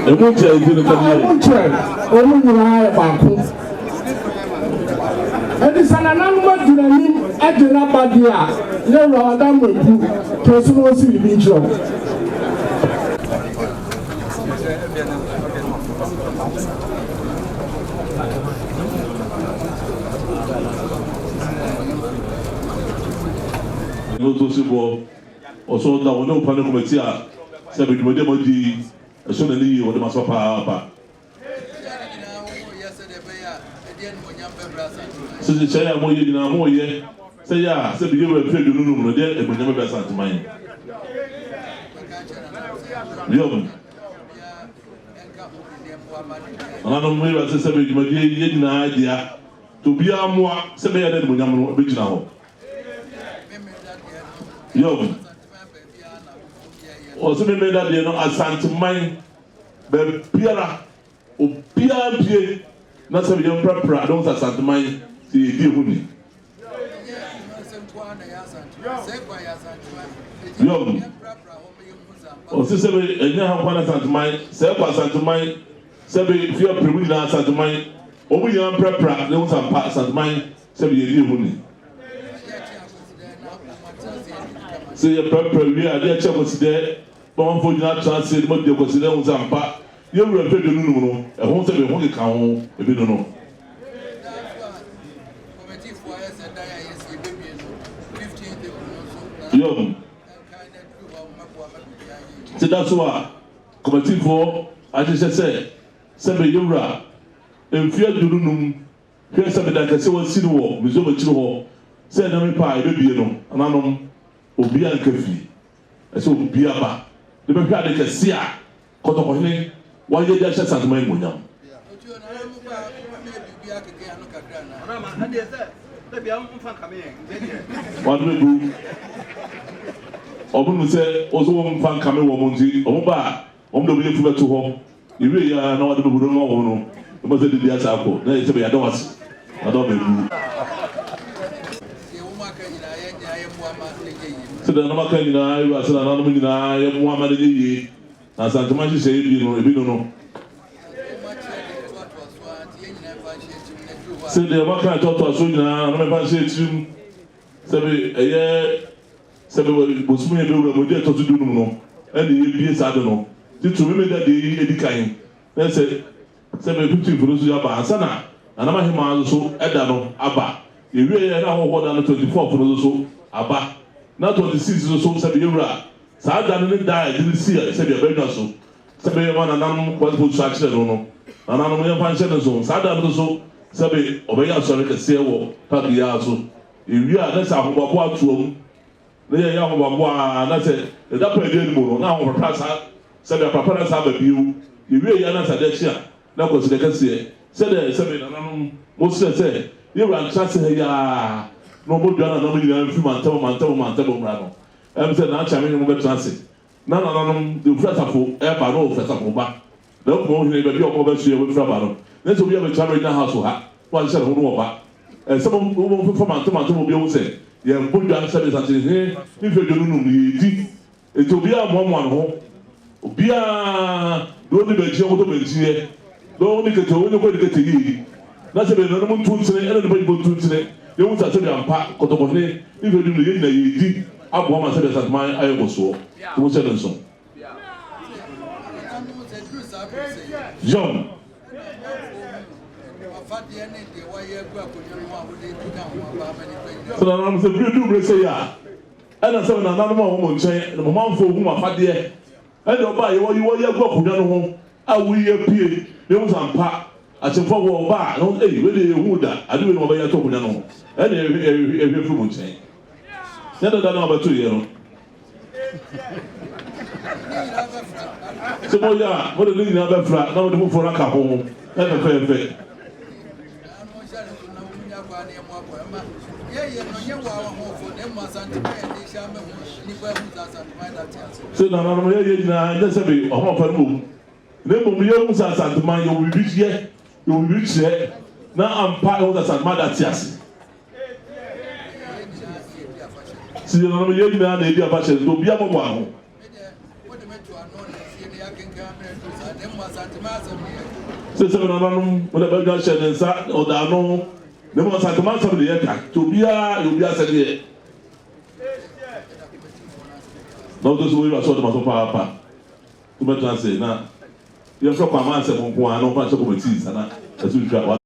Emunche izini kadiye. Emunche nyina baako. Edi sana nanuma dinani adina badia ne Ramadan mebu to so no si bi njo. No to sibo oso da wona upane committee a se be dwode modi eso na ni wode maso pa se se ya mo ye dina mo ye se ya se bi we fe do nunu no de ebonyam be santiman yo ana no mo ye se be dwode ye dina dia to bia mo se be ya de ebonyam no be gina ho yo o se me da de no asantiman be biara o bia bie na se be prapra don asantiman ti di huni yo o se be enya ha kwa na asantiman se kwa asantiman se be fia premi na asantiman o bu yan prapra don sampa asantiman se be di huni se ye prapra wi a de che consider bon fo dina chance mo de consider on sampa ye wura fe de nunu no e ho se be ho ke kan ho e bi no yo se da so a committee for aje se be yura enfia dununum hwe se be da kase wasi no wo mizo ba chiro ho se na me pa e be bie no ananom obi an kafi ese obi aba de be hwa de kase a kotoko hene wa ye da sha santima imonyam wadme bu obunu se ozo wo mfa nkame wo monzi omuba omdo bi fu beto ho iwe ya na wadme bu no wo no mo se di asa ko na ye se be ya dawasi ado be bu se da na maka nyina ayi asa na no nyina ye mu amade yi na santima ji se ebi no se de maka toto so nyina na me ba se etim se be eye se be bosumu ye be wura mo de toto dunum no ene ye bie sa de no titu me da de yi edikan na se be 50 furu so ya ba asana na ma hema so eda no aba ewie ye na ho da no 24 furu so aba na 26 so se be wura sa da no ne da e de si se be be so se be ye ma na nam kwa so so akire no na na no ye fa nche no so sa da no so se be obeya so re kese wo pa ya so ewie a na sa ahobabo atuom na ye ya ahobabo a na se da pa de ni mo no na ahobabo sa se be papa na sa ba biu ewie ya na sa de chia na ko se de kese se be na no mo se ye ran chance he ya no mo dua na no mi na fi mantam mra no em se na cha me mo be chance na de frasafo e ba no frasafo ba na ko mo hine be bi o ko be su e we fra ba no na so bi be chamber na house ha wa se ho no ba some mo fo mantam bi o se ye bodua se be sante he ni fe do nunu ni di eto bi a mo no obi a do ni be ji o to be ji e do ni ke to ni ko ni ke ti yi na se be no mo tun tine ene no be bo tun tine ye wo sa se be ampa kotoko ni fe do ni ye na ye di abo ma se be sante man ayo go so mo se no so John so na nam se bredu bre se ya ana se na nam mo nchen mo manfo hu ma fade ene oba ye wo ye gwa kunwa no ho awu ye pie ne wo sampa achefo wo ba no we de hu da ade we no ba ya to kunwa no ene e fu mo nchen ne da na ba to ye no so mo ya mo de ni na ba fra na mo de mo fora ka ho ene fe so na na ye na nda se be o ma fa mo ne mo ye mu sa santima ye wo bi che na ampa o da santima da tiase si na mo ye na e bi aba che do bia mo wa ho Se se na no mo da ba ga hye ne nsa oda no ne mo sa tama sabe de yeka to obia se de no to so we so de ma so pa to be translate na ye fro kwa ma se mo ko ano pa so ko ti sana asu twa